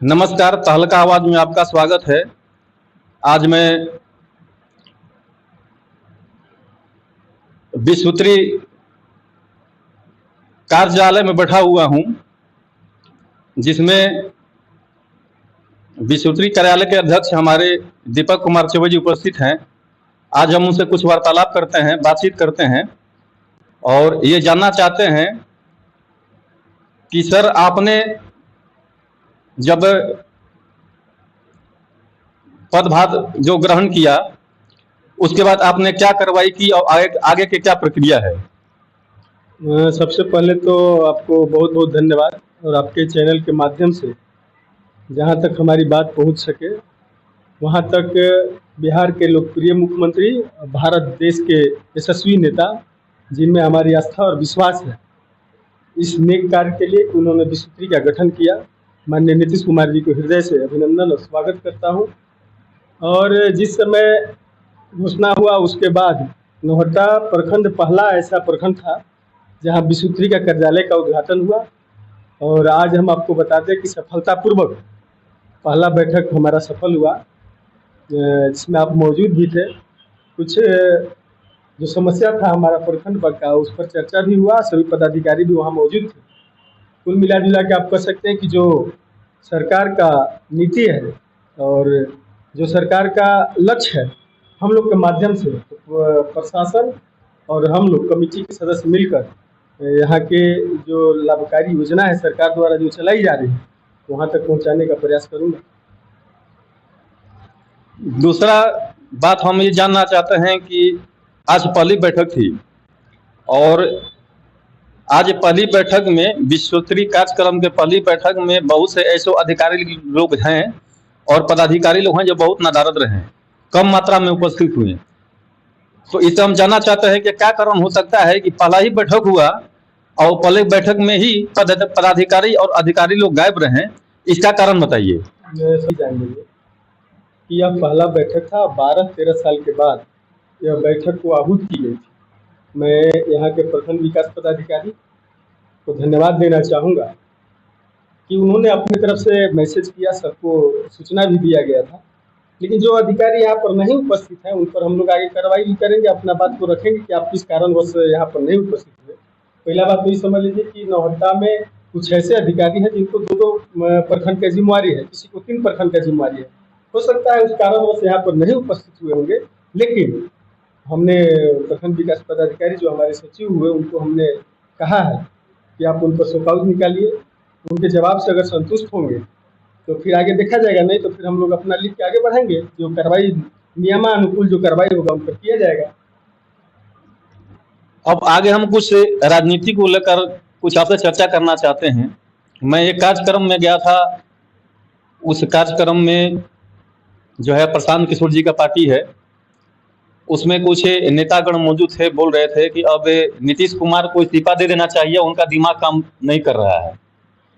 नमस्कार, तहलका आवाज में आपका स्वागत है। आज मैं विश्वोत्तरी कार्यालय में बैठा हुआ हूं, जिसमें विश्वोत्तरी कार्यालय के अध्यक्ष हमारे दीपक कुमार चौबे जी उपस्थित हैं। आज हम उनसे कुछ वार्तालाप करते हैं, बातचीत करते हैं और ये जानना चाहते हैं कि सर, आपने जब पदभार जो ग्रहण किया, उसके बाद आपने क्या कार्रवाई की और आगे की क्या प्रक्रिया है? सबसे पहले तो आपको बहुत बहुत धन्यवाद और आपके चैनल के माध्यम से जहां तक हमारी बात पहुंच सके वहां तक बिहार के लोकप्रिय मुख्यमंत्री, भारत देश के यशस्वी नेता जिनमें हमारी आस्था और विश्वास है, इस नेक कार्य के लिए उन्होंने विश्वोत्तरी का गठन किया। माननीय नीतीश कुमार जी को हृदय से अभिनंदन और स्वागत करता हूँ। और जिस समय घोषणा हुआ उसके बाद नौहट्टा प्रखंड पहला ऐसा प्रखंड था जहां विश्वोत्तरी का कार्यालय का उद्घाटन हुआ। और आज हम आपको बताते हैं कि सफलतापूर्वक पहला बैठक हमारा सफल हुआ, जिसमें आप मौजूद भी थे। कुछ जो समस्या था हमारा प्रखंड का, उस पर चर्चा भी हुआ, सभी पदाधिकारी भी वहाँ मौजूद थे। कुल मिला जुला के आप कह सकते हैं कि जो सरकार का नीति है और जो सरकार का लक्ष्य है, हम लोग के माध्यम से तो प्रशासन और हम लोग कमेटी के सदस्य मिलकर यहाँ के जो लाभकारी योजना है सरकार द्वारा जो चलाई जा रही है, वहाँ तक पहुँचाने का प्रयास करूँगा। दूसरा बात हम ये जानना चाहते हैं कि आज पहली बैठक थी और आज पहली बैठक में विश्वोत्तरी कार्यक्रम के पहली बैठक में बहुत से ऐसे अधिकारी लोग हैं और पदाधिकारी लोग हैं जो बहुत नदारद रहे, कम मात्रा में उपस्थित हुए। तो इसे हम जानना चाहते हैं कि क्या कारण हो सकता है कि पहला ही बैठक हुआ और पहले बैठक में ही पदाधिकारी और अधिकारी लोग गायब रहे, इसका कारण बताइए। जान लीजिए कि यह पहला बैठक था, 12-13 साल के बाद यह बैठक को आहूत की गई थी। मैं यहाँ के प्रखंड विकास पदाधिकारी को धन्यवाद देना चाहूँगा कि उन्होंने अपनी तरफ से मैसेज किया, सबको सूचना भी दिया गया था। लेकिन जो अधिकारी यहाँ पर नहीं उपस्थित हैं उन पर हम लोग आगे कार्रवाई भी करेंगे, अपना बात को रखेंगे कि आप किस कारणवश यहाँ पर नहीं उपस्थित हुए। पहला बात तो ये समझ लीजिए कि नौहट्टा में कुछ ऐसे अधिकारी हैं जिनको 2-2 प्रखंड की जिम्मेवारी है, किसी को 3 प्रखंड की जिम्मेवारी है। हो सकता है उस कारणवश यहाँ पर नहीं उपस्थित हुए होंगे, लेकिन हमने प्रखंड विकास पदाधिकारी जो हमारे सचिव हुए उनको हमने कहा है कि आप उन पर शोकआउट निकालिए। उनके जवाब से अगर संतुष्ट होंगे तो फिर आगे देखा जाएगा, नहीं तो फिर हम लोग अपना लिख के आगे बढ़ेंगे। जो कार्रवाई नियमानुकूल जो कार्रवाई होगा उन पर किया जाएगा। अब आगे हम कुछ राजनीति को लेकर कुछ आपसे चर्चा करना चाहते हैं। मैं एक कार्यक्रम में गया था, उस कार्यक्रम में जो है प्रशांत किशोर जी का पार्टी है, उसमें कुछ नेतागण मौजूद थे, बोल रहे थे कि अब नीतीश कुमार को इस्तीफा दे देना चाहिए, उनका दिमाग काम नहीं कर रहा है।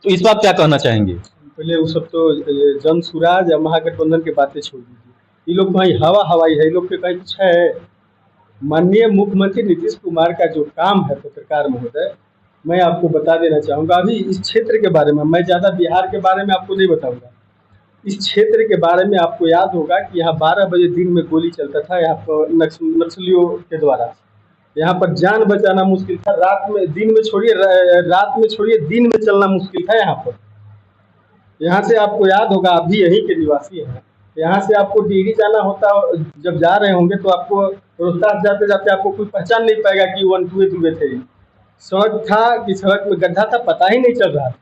तो इस बात क्या कहना चाहेंगे? पहले वो सब तो जन सुराज या महागठबंधन की बातें छोड़ दीजिए, ये लोग कहीं हवा हवाई है, ये लोग के कहीं कुछ है। माननीय मुख्यमंत्री नीतीश कुमार का जो काम है पत्रकार महोदय, मैं आपको बता देना चाहूँगा। अभी इस क्षेत्र के बारे में मैं ज़्यादा बिहार के बारे में आपको नहीं बताऊँगा, इस क्षेत्र के बारे में आपको याद होगा कि यहाँ 12 बजे दिन में गोली चलता था यहाँ पर नक्सलियों के द्वारा। यहाँ पर जान बचाना मुश्किल था, रात में दिन में छोड़िए, रात में छोड़िए दिन में चलना मुश्किल था यहाँ पर। यहाँ से आपको याद होगा, आप भी यहीं के निवासी हैं, यहाँ से आपको डिहरी जाना होता, जब जा रहे होंगे तो आपको रोहतास जाते जाते आपको कोई पहचान नहीं पाएगा कि 1-2 दुबे थे। सड़क था कि सड़क में गड्ढा था, पता ही नहीं चल रहा था।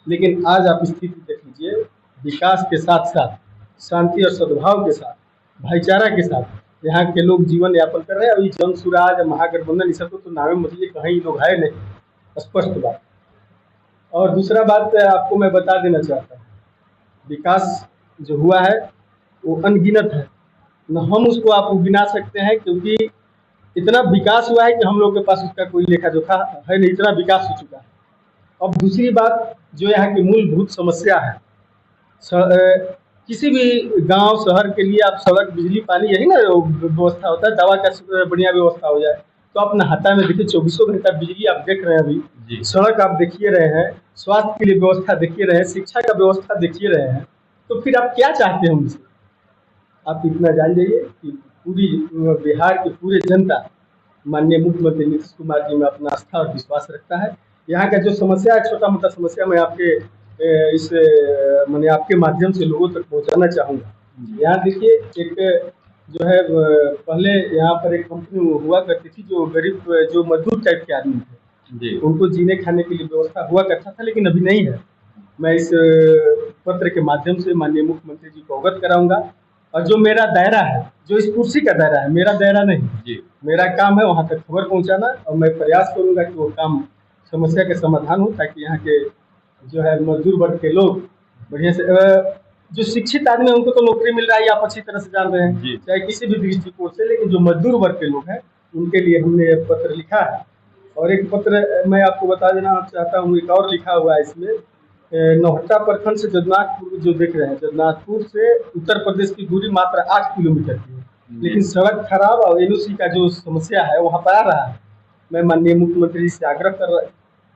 लेकिन आज आप स्थिति देख लीजिए, विकास के साथ साथ शांति और सद्भाव के साथ, भाईचारा के साथ यहाँ के लोग जीवन यापन कर रहे हैं। और ये जन सुराज, महागठबंधन, इस सब तो नामे मतलब कहीं लोग है नहीं, स्पष्ट बात। और दूसरा बात आपको मैं बता देना चाहता हूँ, विकास जो हुआ है वो अनगिनत है, न हम उसको आप गिना सकते हैं, क्योंकि इतना विकास हुआ है कि हम लोग के पास उसका कोई लेखा जोखा है नहीं, इतना विकास हो चुका है। अब दूसरी बात, जो यहाँ की मूलभूत समस्या है, किसी भी गांव शहर के लिए आप सड़क, बिजली, पानी, यही ना व्यवस्था होता है। दवा का बढ़िया व्यवस्था हो जाए, तो आप नहाता में देखिए 24 घंटा बिजली आप देख रहे हैं जी। अभी, सड़क आप देखिए रहे हैं, स्वास्थ्य के लिए व्यवस्था देखिए रहे हैं, शिक्षा का व्यवस्था देखिए रहे हैं, तो फिर आप क्या चाहते हैं हमसे? आप इतना जान जाइए कि पूरी बिहार की पूरी जनता माननीय मुख्यमंत्री नीतीश कुमार जी में अपना आस्था और विश्वास रखता है। यहाँ का जो समस्या है, छोटा मोटा समस्या, मैं आपके मैंने आपके माध्यम से लोगों तक पहुँचाना चाहूँगा। यहाँ देखिए एक जो है पहले यहाँ पर एक कंपनी हुआ करती थी, जो गरीब जो मजदूर टाइप के आदमी थे जी। उनको जीने खाने के लिए व्यवस्था हुआ करता था, लेकिन अभी नहीं है। मैं इस पत्र के माध्यम से माननीय मुख्यमंत्री जी को अवगत कराऊंगा, और जो मेरा दायरा है, जो इस कुर्सी का दायरा है, मेरा दायरा नहीं जी। मेरा काम है वहाँ तक खबर पहुँचाना, और मैं प्रयास करूंगा कि वो काम समस्या का समाधान हो, ताकि यहाँ के जो है मजदूर वर्ग के लोग बढ़िया से जो शिक्षित आदमी है उनको तो नौकरी मिल रहा है, आप अच्छी तरह से जान रहे हैं, जी। चाहे किसी भी दृष्टिकोण से, लेकिन जो मजदूर वर्ग के लोग हैं उनके लिए हमने ये पत्र लिखा है। और एक पत्र मैं आपको बता देना चाहता हूँ, एक और लिखा हुआ है इसमें, नौहट्टा प्रखंड से जगन्नाथपुर जो देख रहे हैं, जगन्नाथपुर से उत्तर प्रदेश की दूरी मात्र 8 किलोमीटर की है, लेकिन सड़क खराब और एनओसी का जो समस्या है वहाँ पर आ रहा है। मैं माननीय मुख्यमंत्री जी से आग्रह कर रहा,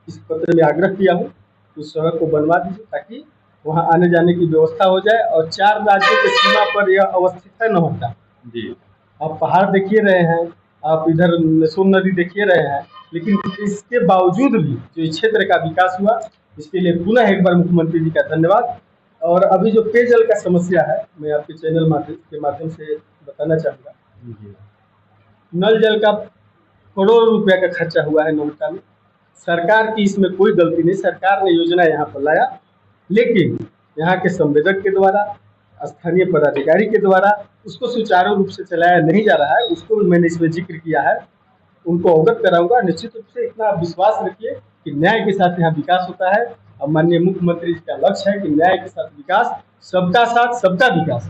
इस पत्र में आग्रह किया हूँ कि उस सड़क को बनवा दीजिए, ताकि वहाँ आने जाने की व्यवस्था हो जाए। और 4 राज्यों की सीमा पर यह अवस्थित है नौहट्टा जी। आप पहाड़ देखिए रहे हैं, आप इधर सोन नदी देखिए रहे हैं, लेकिन इसके बावजूद भी जो इस क्षेत्र का विकास हुआ, इसके लिए पुनः एक बार मुख्यमंत्री जी का धन्यवाद। और अभी जो पेयजल का समस्या है, मैं आपके चैनल के माध्यम से बताना चाहूँगा, नल जल का करोड़ों रुपया का खर्चा हुआ है नौहट्टा में। सरकार की इसमें कोई गलती नहीं, सरकार ने योजना यहाँ पर लाया, लेकिन यहाँ के संवेदक के द्वारा, स्थानीय पदाधिकारी के द्वारा उसको सुचारू रूप से चलाया नहीं जा रहा है। उसको भी मैंने इसमें जिक्र किया है, उनको अवगत कराऊंगा। निश्चित रूप से इतना विश्वास रखिए कि न्याय के साथ यहाँ विकास होता है, और माननीय मुख्यमंत्री जी का लक्ष्य है कि न्याय के साथ विकास, सबका साथ सबका विकास,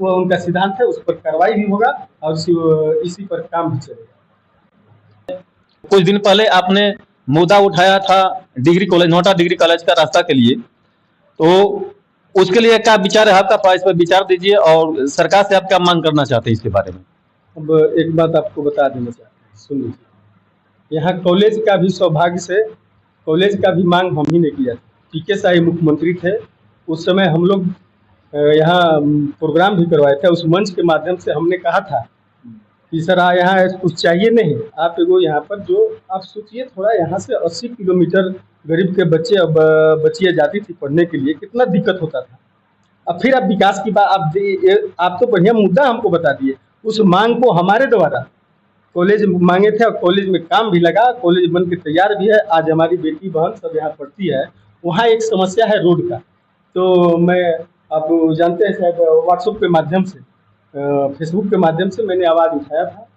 वो उनका सिद्धांत है। उस पर कार्रवाई भी होगा और इसी पर काम भी चलेगा। कुछ दिन पहले आपने मुद्दा उठाया था degree college, Noida degree college का रास्ता के लिए, तो उसके लिए क्या विचार है आपका? इस पर विचार दीजिए, और सरकार से आप क्या मांग करना चाहते हैं इसके बारे में? अब एक बात आपको बता देना चाहते हैं, सुन लीजिए। यहाँ कॉलेज का भी सौभाग्य से कॉलेज का भी मांग हम ही ने किया था। पीके शाही मुख्यमंत्री थे उस समय, हम लोग यहाँ प्रोग्राम भी करवाए थे। उस मंच के माध्यम से हमने कहा था कि सर यहाँ कुछ चाहिए नहीं, आप एगो यहाँ पर जो आप सोचिए थोड़ा, यहाँ से 80 किलोमीटर गरीब के बच्चे अब बच्चियाँ जाती थी पढ़ने के लिए, कितना दिक्कत होता था। अब फिर आप विकास की बात, आप तो बढ़िया मुद्दा हमको बता दिए। उस मांग को हमारे द्वारा कॉलेज मांगे थे, और कॉलेज में काम भी लगा, कॉलेज बन के तैयार भी है। आज हमारी बेटी बहन सब यहाँ पढ़ती है। वहाँ एक समस्या है रोड का, तो मैं, आप जानते हैं शायद, व्हाट्सएप के माध्यम से, फेसबुक के माध्यम से मैंने आवाज़ उठाया था,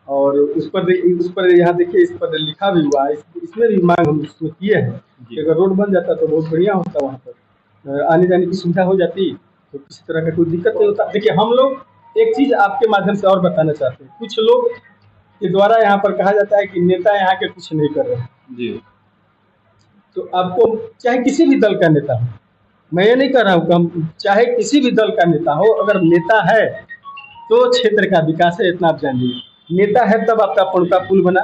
और उस पर यहाँ देखिए, इस पर लिखा भी हुआ है। इसमें भी मांग हम उसमें किए हैं कि अगर रोड बन जाता तो बहुत बढ़िया होता, वहाँ पर आने जाने की सुविधा हो जाती, तो किसी तरह का कोई दिक्कत नहीं होता। देखिए, हम लोग एक चीज़ आपके माध्यम से और बताना चाहते हैं। कुछ लोग के द्वारा यहाँ पर कहा जाता है कि नेता यहाँ के कुछ नहीं कर रहे हैं जी। तो आपको, चाहे किसी भी दल का नेता हो, मैं ये नहीं कह रहा हूँ कि हम, चाहे किसी भी दल का नेता हो, अगर नेता है तो क्षेत्र का विकास है, इतना आप जानिए। नेता है तब आपका पणका पुल बना,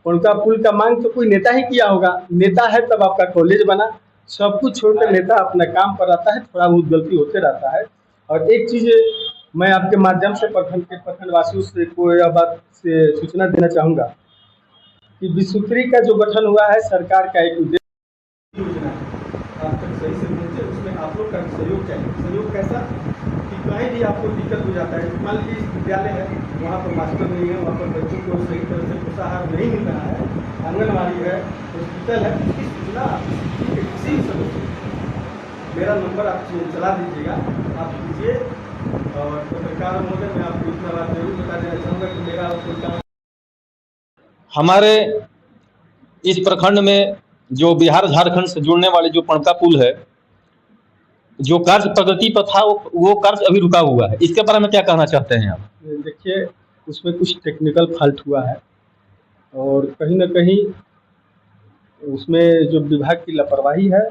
पणका पुल का मांग तो कोई नेता ही किया होगा। नेता है तब आपका कॉलेज बना। सब कुछ छोड़कर नेता अपना काम पर आता है, थोड़ा बहुत गलती होते रहता है। और एक चीज़ मैं आपके माध्यम से प्रखंड वासियों से को यह बात से सूचना देना चाहूँगा कि विश्वत्री का जो गठन हुआ है, सरकार का एक उद्देश्य योजना है, आप तक सही से पहुँचे, उसमें आप लोग का सहयोग चाहिए। सहयोग कैसा कि कहीं भी आपको दिक्कत हो जाता है, मान लीजिए विद्यालय है, वहाँ पर मास्टर नहीं है, वहाँ पर बच्चों को सही तरह से पोषाहार नहीं मिल रहा है, आंगनबाड़ी है, हॉस्पिटल है, इसकी सूचना किसी भी सदस्य, मेरा नंबर आप चला दीजिएगा, आप दीजिए। और पत्रकार महोदय, मैं आपको इतना बात जरूर बता देना चाहूँगा कि मेरा काम, हमारे इस प्रखंड में जो बिहार झारखंड से जुड़ने वाले जो पणका पुल है, जो कार्य प्रगति पर था, वो कार्य अभी रुका हुआ है। इसके बारे में क्या कहना चाहते हैं आप? देखिए, उसमें कुछ टेक्निकल फॉल्ट हुआ है, और कहीं ना कहीं उसमें जो विभाग की लापरवाही है,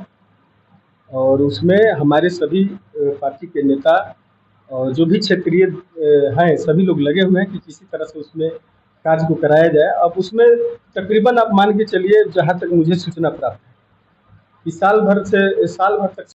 और उसमें हमारे सभी पार्टी के नेता और जो भी क्षेत्रीय हैं, सभी लोग लगे हुए हैं कि किसी तरह से उसमें कार्य को कराया जाए। अब उसमें तकरीबन आप मान के चलिए, जहाँ तक मुझे सूचना प्राप्त है कि साल भर तक